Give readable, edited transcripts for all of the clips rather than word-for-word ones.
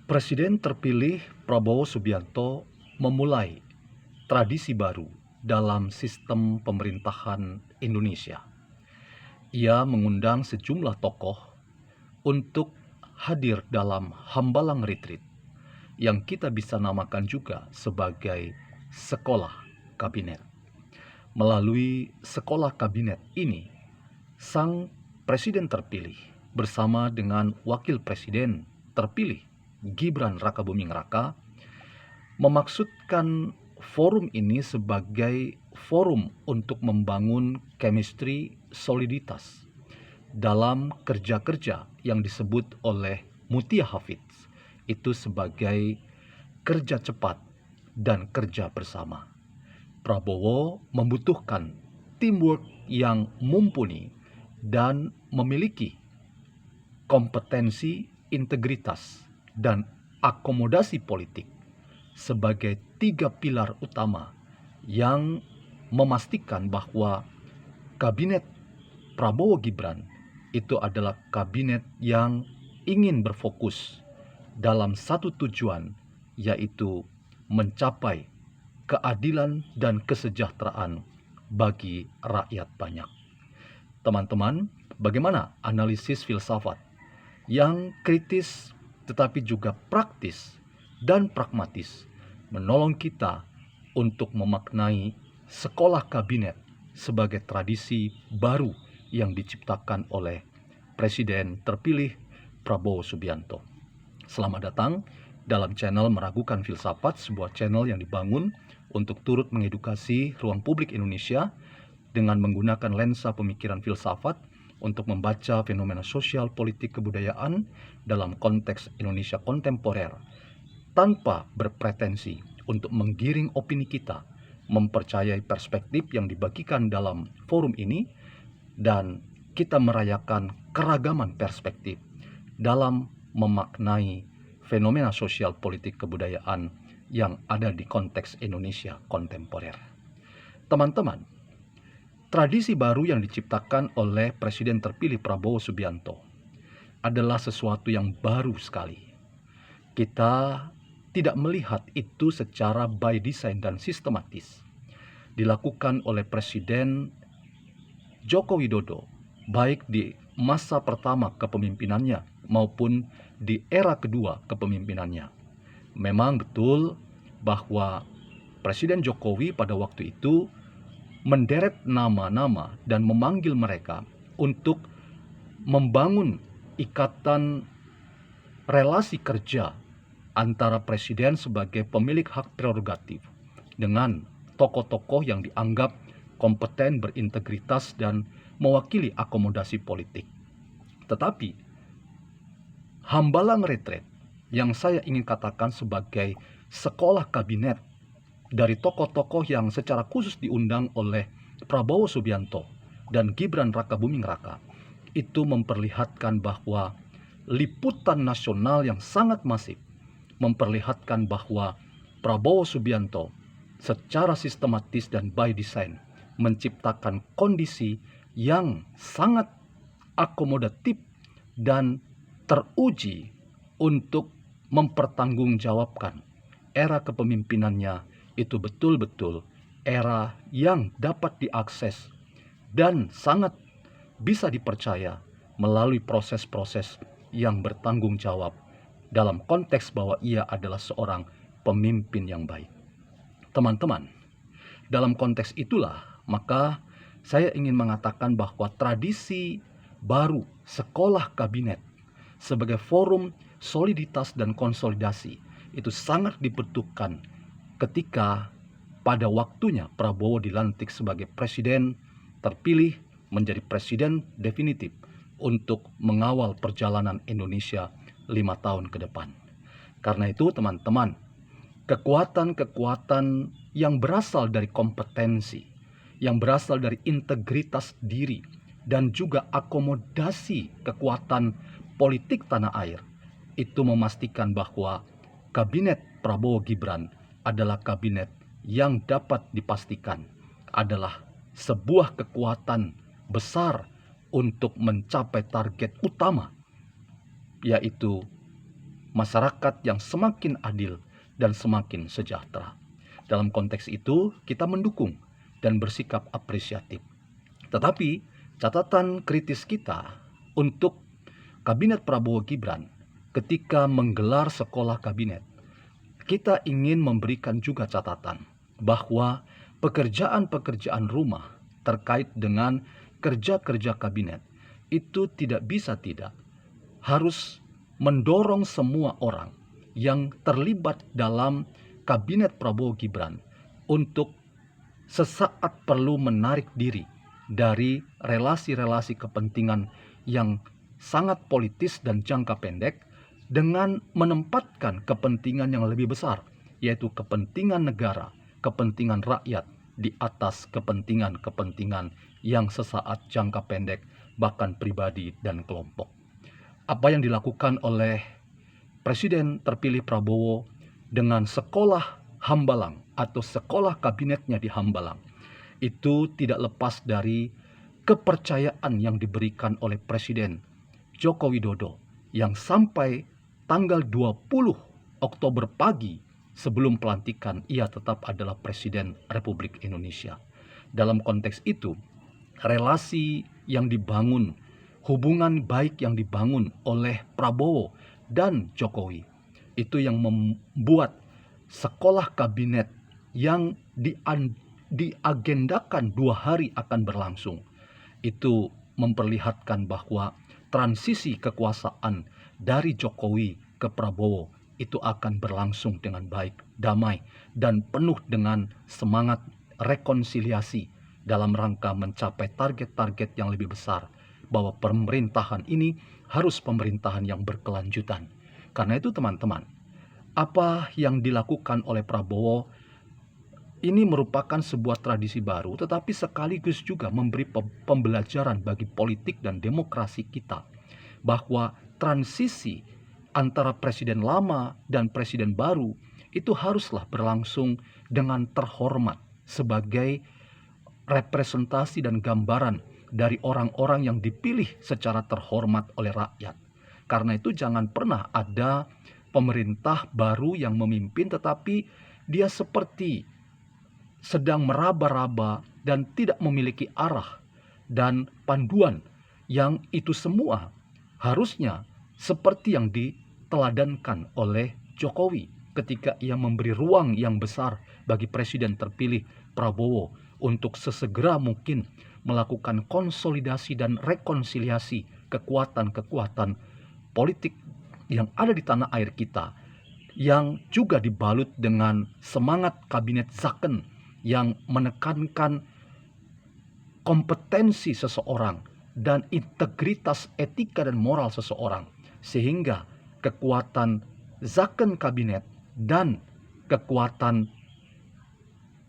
Presiden terpilih Prabowo Subianto memulai tradisi baru dalam sistem pemerintahan Indonesia. Ia mengundang sejumlah tokoh untuk hadir dalam Hambalang Retreat yang kita bisa namakan juga sebagai sekolah kabinet. Melalui sekolah kabinet ini, sang presiden terpilih bersama dengan wakil presiden terpilih Gibran Rakabuming Raka memaksudkan forum ini sebagai forum untuk membangun chemistry soliditas dalam kerja-kerja yang disebut oleh Mutia Hafidz itu sebagai kerja cepat dan kerja bersama. Prabowo membutuhkan teamwork yang mumpuni dan memiliki kompetensi, integritas, dan akomodasi politik sebagai 3 pilar utama yang memastikan bahwa kabinet Prabowo Gibran itu adalah kabinet yang ingin berfokus dalam satu tujuan, yaitu mencapai keadilan dan kesejahteraan bagi rakyat banyak. Teman-teman, bagaimana analisis filsafat yang kritis tetapi juga praktis dan pragmatis menolong kita untuk memaknai sekolah kabinet sebagai tradisi baru yang diciptakan oleh Presiden terpilih Prabowo Subianto. Selamat datang dalam channel Meragukan Filsafat, sebuah channel yang dibangun untuk turut mengedukasi ruang publik Indonesia dengan menggunakan lensa pemikiran filsafat untuk membaca fenomena sosial, politik, kebudayaan dalam konteks Indonesia kontemporer tanpa berpretensi untuk menggiring opini kita, mempercayai perspektif yang dibagikan dalam forum ini, dan kita merayakan keragaman perspektif dalam memaknai fenomena sosial, politik, kebudayaan yang ada di konteks Indonesia kontemporer. Teman-teman, tradisi baru yang diciptakan oleh Presiden terpilih Prabowo Subianto adalah sesuatu yang baru sekali. Kita tidak melihat itu secara by design dan sistematis dilakukan oleh Presiden Joko Widodo, baik di masa pertama kepemimpinannya maupun di era kedua kepemimpinannya. Memang betul bahwa Presiden Jokowi pada waktu itu menderet nama-nama dan memanggil mereka untuk membangun ikatan relasi kerja antara presiden sebagai pemilik hak prerogatif dengan tokoh-tokoh yang dianggap kompeten, berintegritas, dan mewakili akomodasi politik. Tetapi Hambalang Retreat yang saya ingin katakan sebagai sekolah kabinet dari tokoh-tokoh yang secara khusus diundang oleh Prabowo Subianto dan Gibran Rakabuming Raka itu memperlihatkan bahwa liputan nasional yang sangat masif memperlihatkan bahwa Prabowo Subianto secara sistematis dan by design menciptakan kondisi yang sangat akomodatif dan teruji untuk mempertanggungjawabkan era kepemimpinannya itu betul-betul era yang dapat diakses dan sangat bisa dipercaya melalui proses-proses yang bertanggung jawab dalam konteks bahwa ia adalah seorang pemimpin yang baik. Teman-teman, dalam konteks itulah maka saya ingin mengatakan bahwa tradisi baru sekolah kabinet sebagai forum soliditas dan konsolidasi itu sangat dibutuhkan ketika pada waktunya Prabowo dilantik sebagai presiden terpilih menjadi presiden definitif untuk mengawal perjalanan Indonesia 5 tahun ke depan. Karena itu teman-teman, kekuatan-kekuatan yang berasal dari kompetensi, yang berasal dari integritas diri, dan juga akomodasi kekuatan politik tanah air, itu memastikan bahwa kabinet Prabowo Gibran adalah kabinet yang dapat dipastikan adalah sebuah kekuatan besar untuk mencapai target utama, yaitu masyarakat yang semakin adil dan semakin sejahtera. Dalam konteks itu, kita mendukung dan bersikap apresiatif. Tetapi, catatan kritis kita untuk Kabinet Prabowo Gibran ketika menggelar sekolah kabinet, kita ingin memberikan juga catatan bahwa pekerjaan-pekerjaan rumah terkait dengan kerja-kerja kabinet itu tidak bisa tidak harus mendorong semua orang yang terlibat dalam Kabinet Prabowo Gibran untuk sesaat perlu menarik diri dari relasi-relasi kepentingan yang sangat politis dan jangka pendek dengan menempatkan kepentingan yang lebih besar, yaitu kepentingan negara, kepentingan rakyat di atas kepentingan-kepentingan yang sesaat jangka pendek, bahkan pribadi dan kelompok. Apa yang dilakukan oleh Presiden terpilih Prabowo dengan sekolah Hambalang atau sekolah kabinetnya di Hambalang itu tidak lepas dari kepercayaan yang diberikan oleh Presiden Joko Widodo yang sampai tanggal 20 Oktober pagi sebelum pelantikan ia tetap adalah Presiden Republik Indonesia. Dalam konteks itu, relasi yang dibangun, hubungan baik yang dibangun oleh Prabowo dan Jokowi itu yang membuat sekolah kabinet yang diagendakan 2 hari akan berlangsung itu memperlihatkan bahwa transisi kekuasaan dari Jokowi ke Prabowo itu akan berlangsung dengan baik, damai, dan penuh dengan semangat rekonsiliasi dalam rangka mencapai target-target yang lebih besar, bahwa pemerintahan ini harus pemerintahan yang berkelanjutan. Karena itu teman-teman, apa yang dilakukan oleh Prabowo ini merupakan sebuah tradisi baru, tetapi sekaligus juga memberi pembelajaran bagi politik dan demokrasi kita, bahwa transisi antara presiden lama dan presiden baru itu haruslah berlangsung dengan terhormat sebagai representasi dan gambaran dari orang-orang yang dipilih secara terhormat oleh rakyat. Karena itu jangan pernah ada pemerintah baru yang memimpin tetapi dia seperti sedang meraba-raba dan tidak memiliki arah dan panduan, yang itu semua harusnya seperti yang diteladankan oleh Jokowi ketika ia memberi ruang yang besar bagi Presiden terpilih Prabowo untuk sesegera mungkin melakukan konsolidasi dan rekonsiliasi kekuatan-kekuatan politik yang ada di tanah air kita, yang juga dibalut dengan semangat kabinet Zaken yang menekankan kompetensi seseorang dan integritas etika dan moral seseorang, sehingga kekuatan Zaken kabinet dan kekuatan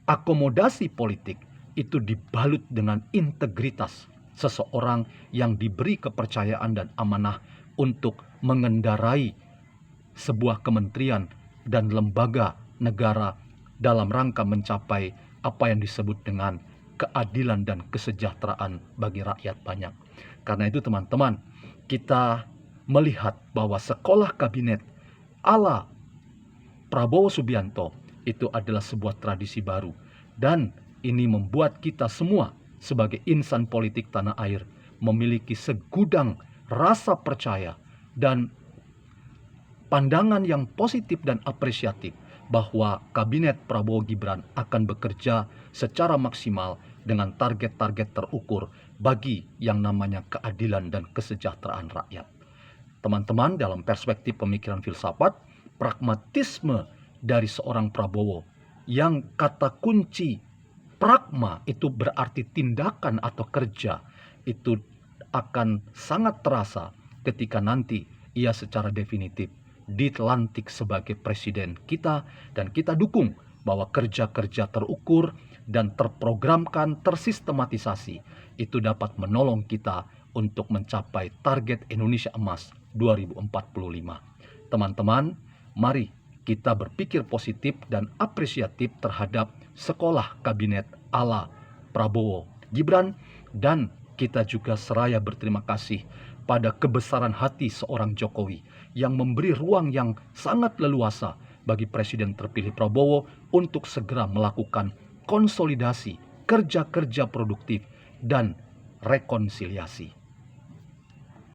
akomodasi politik itu dibalut dengan integritas seseorang yang diberi kepercayaan dan amanah untuk mengendarai sebuah kementerian dan lembaga negara dalam rangka mencapai apa yang disebut dengan keadilan dan kesejahteraan bagi rakyat banyak. Karena itu teman-teman, kita melihat bahwa sekolah kabinet ala Prabowo Subianto itu adalah sebuah tradisi baru, dan ini membuat kita semua sebagai insan politik tanah air memiliki segudang rasa percaya dan pandangan yang positif dan apresiatif bahwa Kabinet Prabowo Gibran akan bekerja secara maksimal dengan target-target terukur bagi yang namanya keadilan dan kesejahteraan rakyat. Teman-teman, dalam perspektif pemikiran filsafat, pragmatisme dari seorang Prabowo, yang kata kunci pragma itu berarti tindakan atau kerja, itu akan sangat terasa ketika nanti ia secara definitif dilantik sebagai presiden kita, dan kita dukung bahwa kerja-kerja terukur dan terprogramkan, tersistematisasi itu dapat menolong kita untuk mencapai target Indonesia Emas 2045. Teman-teman, mari kita berpikir positif dan apresiatif terhadap sekolah kabinet ala Prabowo Gibran, dan kita juga seraya berterima kasih pada kebesaran hati seorang Jokowi yang memberi ruang yang sangat leluasa bagi Presiden terpilih Prabowo untuk segera melakukan konsolidasi, kerja-kerja produktif, dan rekonsiliasi.